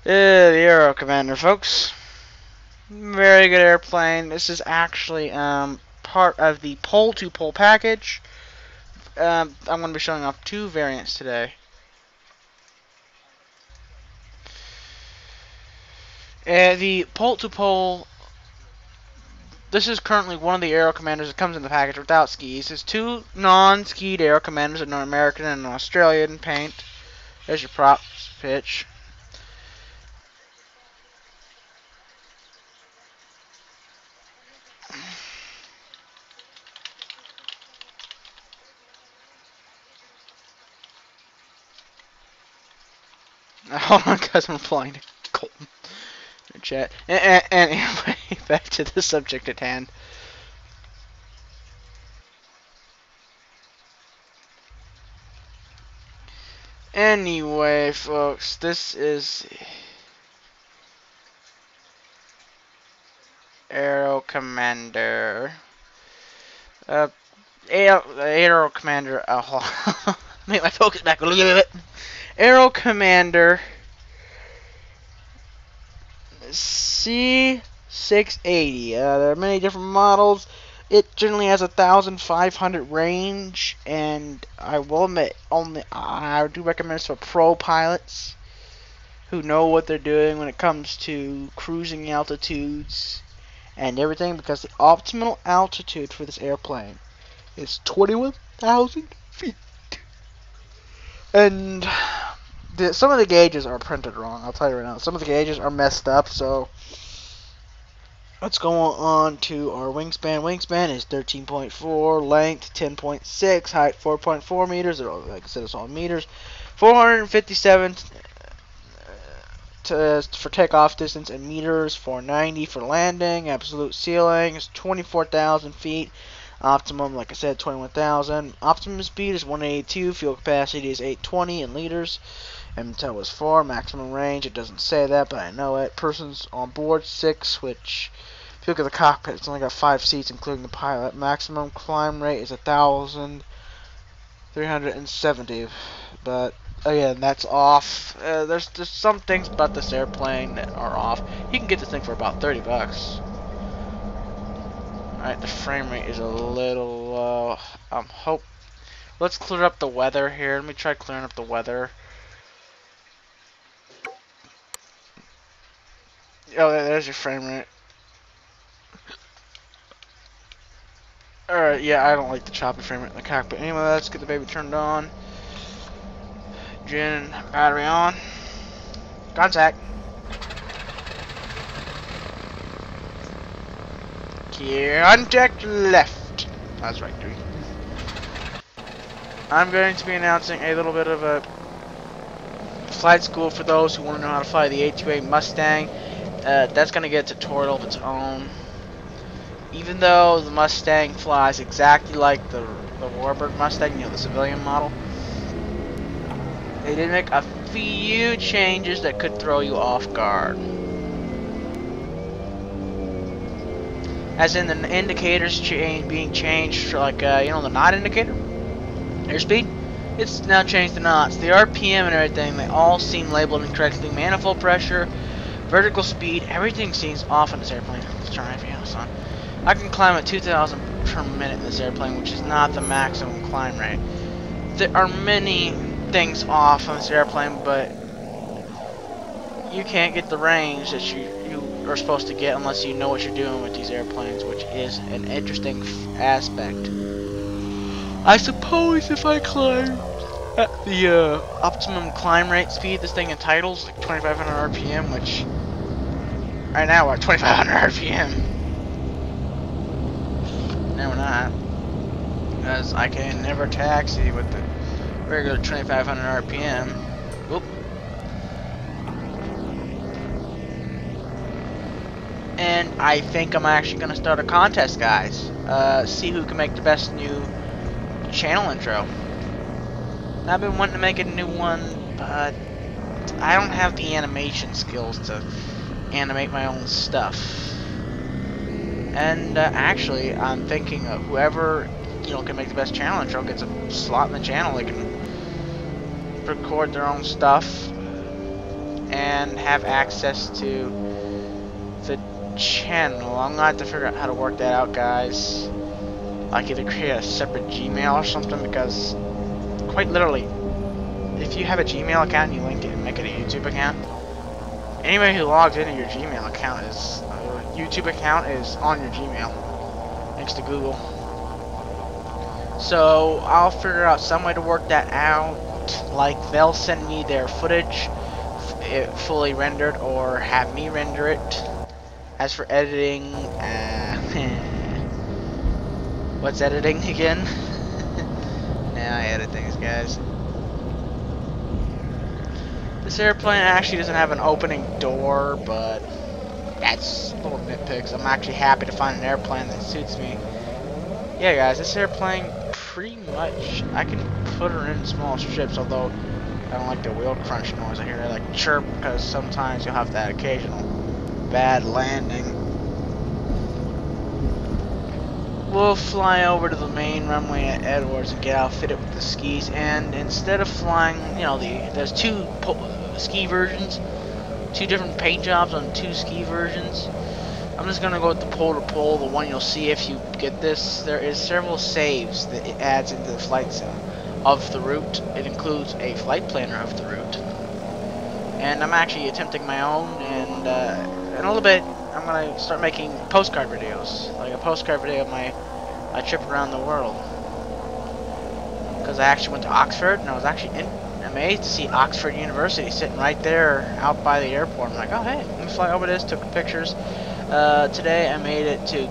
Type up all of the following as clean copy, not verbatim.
The Aero Commander, folks. Very good airplane. This is actually part of the pole-to-pole package. I'm going to be showing off two variants today. The pole-to-pole, this is currently one of the Aero Commanders that comes in the package without skis. There's two non-skied Aero Commanders, an American and an Australian paint. There's your props pitch. Hold on, guys, I'm replying to Colton in chat. And anyway, back to the subject at hand. Anyway, folks, this is Aero Commander. Aero Commander. Make my focus back a little bit. Aero Commander C680. There are many different models. It generally has 1,500 range, and I will admit, I do recommend this for pro pilots who know what they're doing when it comes to cruising altitudes and everything, because the optimal altitude for this airplane is 21,000 feet. And some of the gauges are printed wrong, I'll tell you right now. Some of the gauges are messed up, so let's go on to our wingspan. Wingspan is 13.4, length 10.6, height 4.4 meters. Like I said, it's all meters. 457 for takeoff distance in meters, 490 for landing. Absolute ceiling is 24,000 feet. Optimum, like I said, 21,000. Optimum speed is 182. Fuel capacity is 820 in liters. MTOW is 4. Maximum range, it doesn't say that, but I know it. Persons on board 6, which, if you look at the cockpit, it's only got 5 seats, including the pilot. Maximum climb rate is 1,370. But again, that's off. There's some things about this airplane that are off. You can get this thing for about 30 bucks. Alright, the frame rate is a little low. Let's clear up the weather here. Let me try clearing up the weather. Oh, there's your frame rate. Alright, yeah, I don't like the choppy frame rate in the cockpit. Anyway, let's get the baby turned on. Engine, battery on. Contact. Contact left. That's right, dude. I'm going to be announcing a little bit of a flight school for those who want to know how to fly the A2A Mustang. That's going to get a tutorial of its own. Even though the Mustang flies exactly like the Warbird Mustang, you know, the civilian model, they did make a few changes that could throw you off guard. As in the indicators being changed, like, you know, the knot indicator, airspeed, it's now changed to knots. The RPM and everything, they all seem labeled incorrectly. Manifold pressure, vertical speed, everything seems off on this airplane. Let's try it for you, son. I can climb at 2,000 per minute in this airplane, which is not the maximum climb rate. There are many things off on this airplane, but you can't get the range that you are supposed to get unless you know what you're doing with these airplanes, which is an interesting aspect. I suppose if I climb at the optimum climb rate speed, this thing entitles like 2,500 RPM, which right now we're at 2,500 RPM. No, we're not, because I can never taxi with the regular 2,500 RPM. Oop. And I think I'm actually going to start a contest, guys. See who can make the best new channel intro. I've been wanting to make a new one, but I don't have the animation skills to animate my own stuff. And actually, I'm thinking of whoever, you know, can make the best channel intro gets a slot in the channel. They can record their own stuff and have access to the channel. I'm gonna have to figure out how to work that out, guys. Like either create a separate Gmail or something, because quite literally, if you have a Gmail account and you link it and make it a YouTube account, anybody who logs into your Gmail account is YouTube account is on your Gmail, thanks to Google. So I'll figure out some way to work that out. Like they'll send me their footage, fully rendered, or have me render it. As for editing, what's editing again? Nah, I edit things, guys. This airplane actually doesn't have an opening door, but that's little nitpicks. I'm actually happy to find an airplane that suits me. Yeah, guys, this airplane pretty much, I can put her in small strips, although I don't like the wheel crunch noise. I hear it like chirp, because sometimes you'll have that occasional bad landing. We'll fly over to the main runway at Edwards and get outfitted with the skis, and instead of flying, you know, there's two ski versions, two different paint jobs on two ski versions. I'm just gonna go with the pole to pole, the one you'll see if you get this. There is several saves that it adds into the flight sim of the route. It includes a flight planner of the route, and I'm actually attempting my own, and in a little bit I'm gonna start making postcard videos, like a postcard video of my trip around the world. Because I actually went to Oxford, and I was actually amazed to see Oxford University sitting right there out by the airport. I'm like, oh hey, let me fly over this. Took pictures. Today I made it to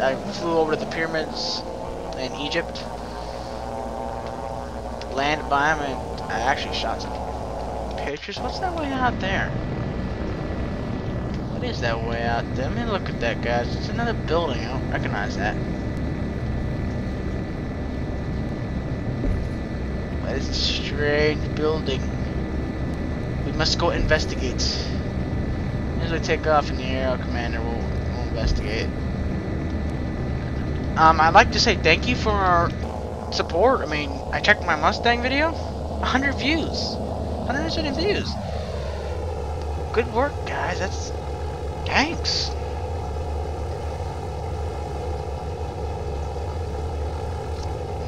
I flew over to the pyramids in Egypt, landed by them, and I actually shot some pictures. What's that way out there? What is that way out there? Let me look at that, guys. It's another building. I don't recognize that. What is this strange building? We must go investigate. As we take off in the Aero Commander, we'll investigate. I'd like to say thank you for our support. I mean, I checked my Mustang video, 100 views, 170 views. Good work, guys. That's thanks.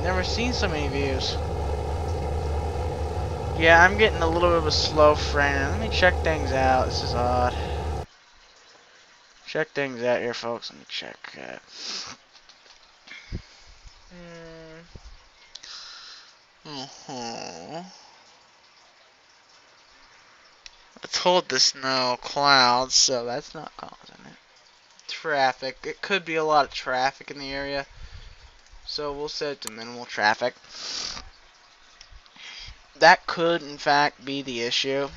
Never seen so many views. Yeah, I'm getting a little bit of a slow frame. Let me check things out. This is odd. Check things out here, folks. Let me check. I told this no clouds, so that's not causing it. Traffic. It could be a lot of traffic in the area, so we'll set it to minimal traffic. That could, in fact, be the issue.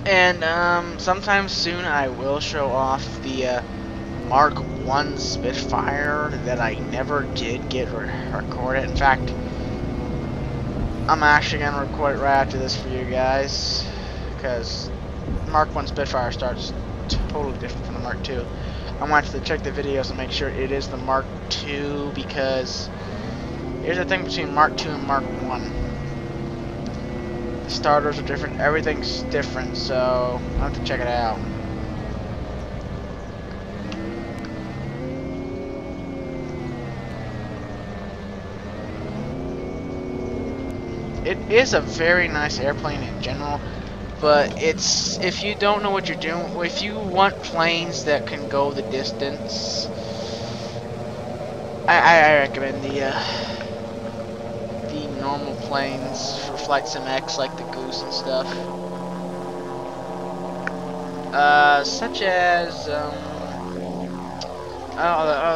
And sometime soon I will show off the Mark 1 Spitfire that I never did get recorded. In fact, I'm actually going to record it right after this for you guys, because Mark 1 Spitfire starts totally different from the Mark 2. I'm going to have to check the videos and make sure it is the Mark 2, because here's the thing between Mark 2 and Mark 1. The starters are different, everything's different, so I'll have to check it out. It is a very nice airplane in general, but it's, if you don't know what you're doing, if you want planes that can go the distance, I recommend the normal planes for Flight Sim X, like the Goose and stuff. Such as oh,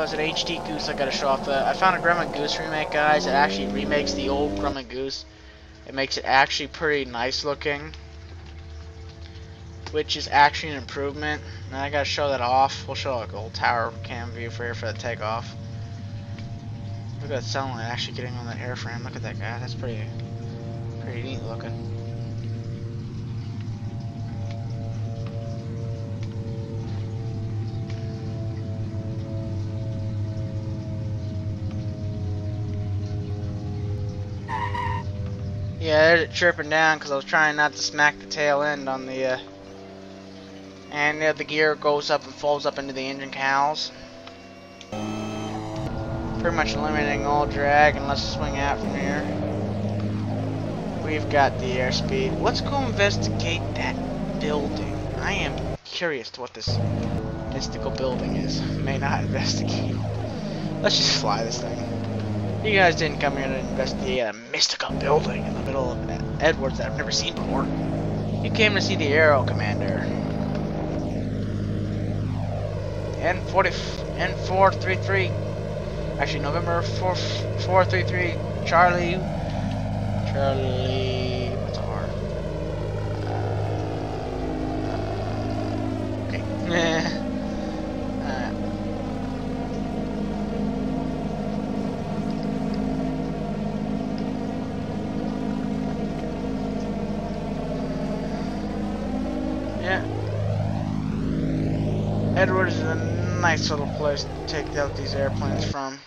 it's an HD Goose I gotta show off. I found a Grumman Goose remake, guys. It actually remakes the old Grumman Goose. It makes it actually pretty nice looking, which is actually an improvement. And I gotta show that off. We'll show like a little tower cam view for here for the takeoff. Look at that sunlight actually getting on that airframe. Look at that guy. That's pretty neat looking. Yeah, there's it chirping down because I was trying not to smack the tail end on the, and the gear goes up and folds up into the engine cowls. Pretty much eliminating all drag, and let's swing out from here. We've got the airspeed. Let's go investigate that building. I am curious to what this mystical building is. May not investigate. Let's just fly this thing. You guys didn't come here to investigate a mystical building in the middle of Edwards that I've never seen before. You came to see the Aero commander. N433. Actually, November 433. Charlie. What's R? Okay. Yeah. Edwards is a nice little place to take out these airplanes from.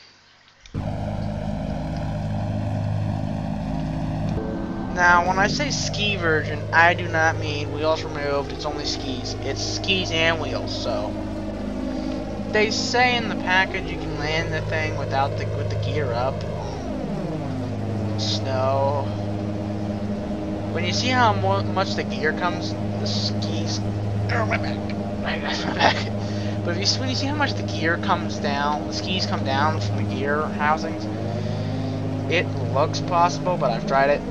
Now, when I say ski version, I do not mean wheels removed. It's only skis. It's skis and wheels. So they say in the package you can land the thing with the gear up. Snow. When you see how much the gear comes, the skis. Oh, my back. My back. But when you see how much the gear comes down, the skis come down from the gear housings. It looks possible, but I've tried it.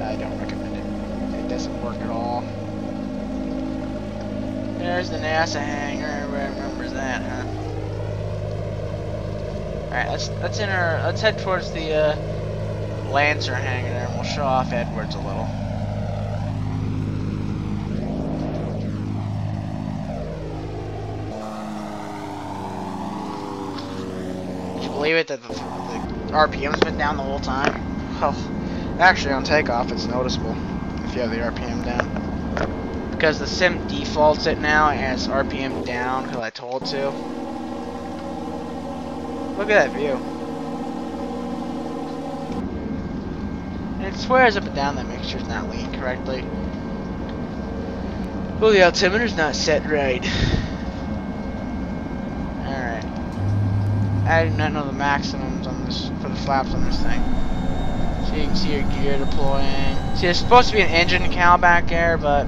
I don't recommend it. It doesn't work at all. There's the NASA hangar. Everybody remembers that, huh? All right, let's head towards the Lancer hangar there, and we'll show off Edwards a little. Did you believe it that the RPM's been down the whole time? Oh. Actually, on takeoff, it's noticeable if you have the RPM down. Because the sim defaults it now and it's RPM down because I told to. Look at that view. And it swears up and down that mixture's not leaning correctly. Well, the altimeter's not set right. Alright. I do not know the maximums on this for the flaps on this thing. So you can see your gear deploying. See, there's supposed to be an engine cowl back there, but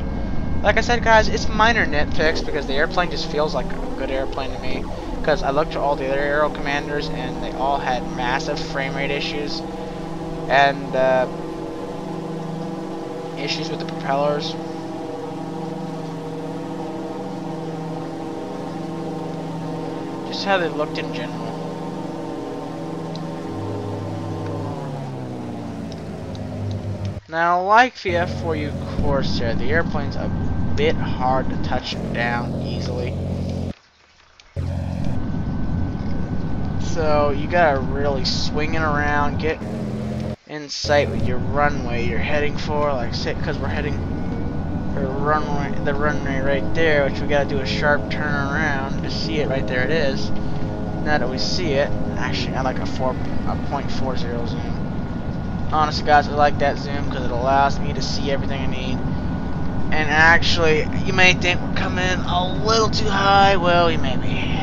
like I said, guys, it's minor nitpicks because the airplane just feels like a good airplane to me. Because I looked at all the other Aero commanders and they all had massive frame rate issues and issues with the propellers. Just how they looked in general. Now, like the F4U Corsair, the airplane's a bit hard to touch down easily. So, you gotta really swing it around, get in sight with your runway you're heading for, like say, because we're heading for the runway right there, which we gotta do a sharp turn around to see it. Right there it is. Now that we see it, actually, I like a 0.40 zoom. Honestly, guys, I like that zoom because it allows me to see everything I need. And actually, you may think we're coming in a little too high. Well, you may be.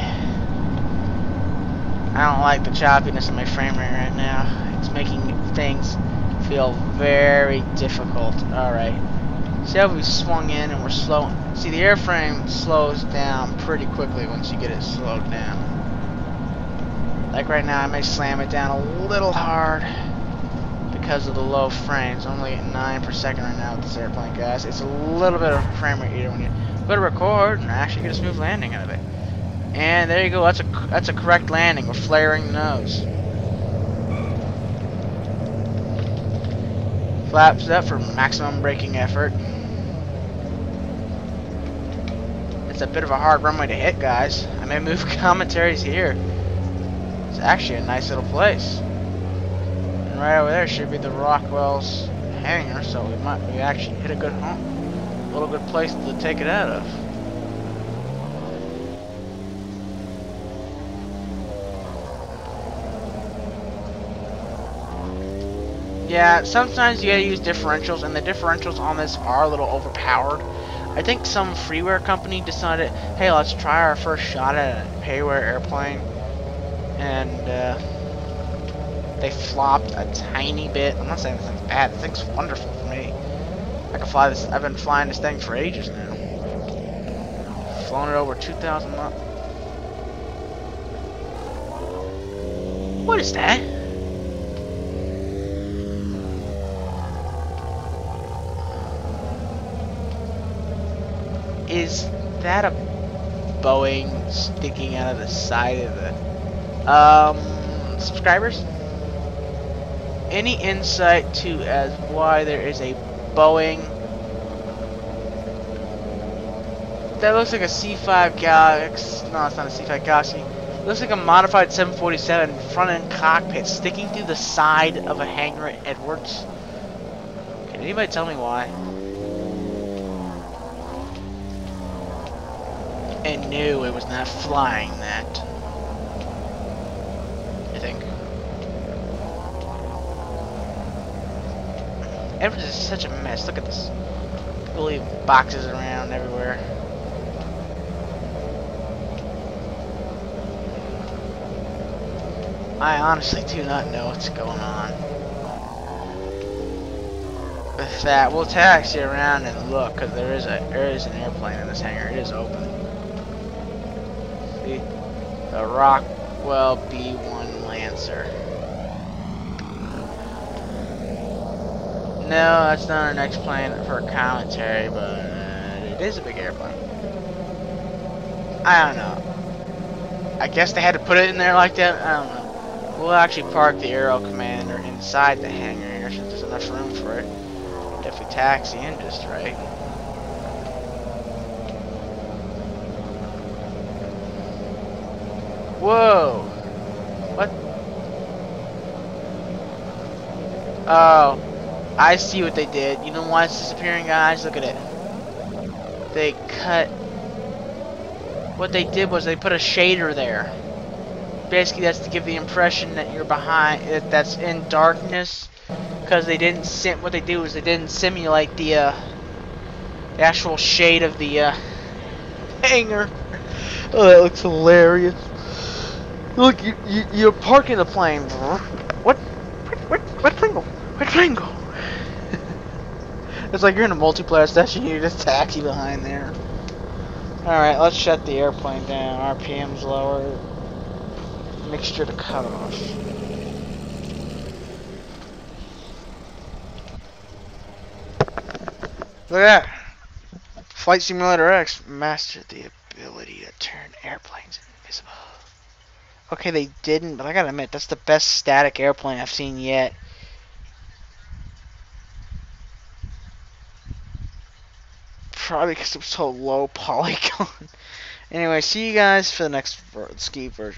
I don't like the choppiness of my frame rate right now. It's making things feel very difficult. Alright. See how we swung in and we're slow. See, the airframe slows down pretty quickly once you get it slowed down. Like right now, I may slam it down a little hard because of the low frames. I'm only at 9 per second right now with this airplane, guys. It's a little bit of a frame rate eater when you go to record and actually get a smooth landing out of it. And there you go. That's a correct landing. We're flaring the nose. Flaps up for maximum braking effort. It's a bit of a hard runway to hit, guys. I may move commentaries here. It's actually a nice little place. And right over there should be the Rockwell's hangar, so we actually hit a good home. A little good place to take it out of. Yeah, sometimes you gotta use differentials, and the differentials on this are a little overpowered. I think some freeware company decided, hey, let's try our first shot at a payware airplane, and they flopped a tiny bit. I'm not saying this thing's bad. This thing's wonderful for me. I can fly this. I've been flying this thing for ages now. Flown it over 2,000 miles. What is that? Is that a Boeing sticking out of the side of the subscribers? Any insight to as why there is a Boeing that looks like a C5 Galaxy? No, it's not a C5 Galaxy. It looks like a modified 747 front end cockpit sticking through the side of a hangar at Edwards. Can anybody tell me why? And no, it was not flying that. I think. Edwards is such a mess. Look at this. People leave boxes around everywhere. I honestly do not know what's going on with that. We'll taxi around and look, because there is an airplane in this hangar. It is open. See? The Rockwell B-1 Lancer. No, that's not our next plane for commentary, but it is a big airplane. I don't know. I guess they had to put it in there like that. I don't know. We'll actually park the Aero Commander inside the hangar here since there's enough room for it. If we taxi in just right. Whoa! What? Oh. I see what they did. You know why it's disappearing, guys? Look at it. They cut... What they did was they put a shader there. Basically, that's to give the impression that you're behind, that's in darkness, because they didn't what they do is they didn't simulate the actual shade of the hangar. Oh, that looks hilarious. Look, you're parking the plane. What plane go? What plane go? It's like you're in a multiplayer session. You just taxi behind there. All right, let's shut the airplane down. RPM's lower. Mixture to cut off. Look at that. Flight Simulator X mastered the ability to turn airplanes invisible. Okay, they didn't, but I gotta admit, that's the best static airplane I've seen yet. Probably because it was so low polygon. Anyway, see you guys for the next ski version.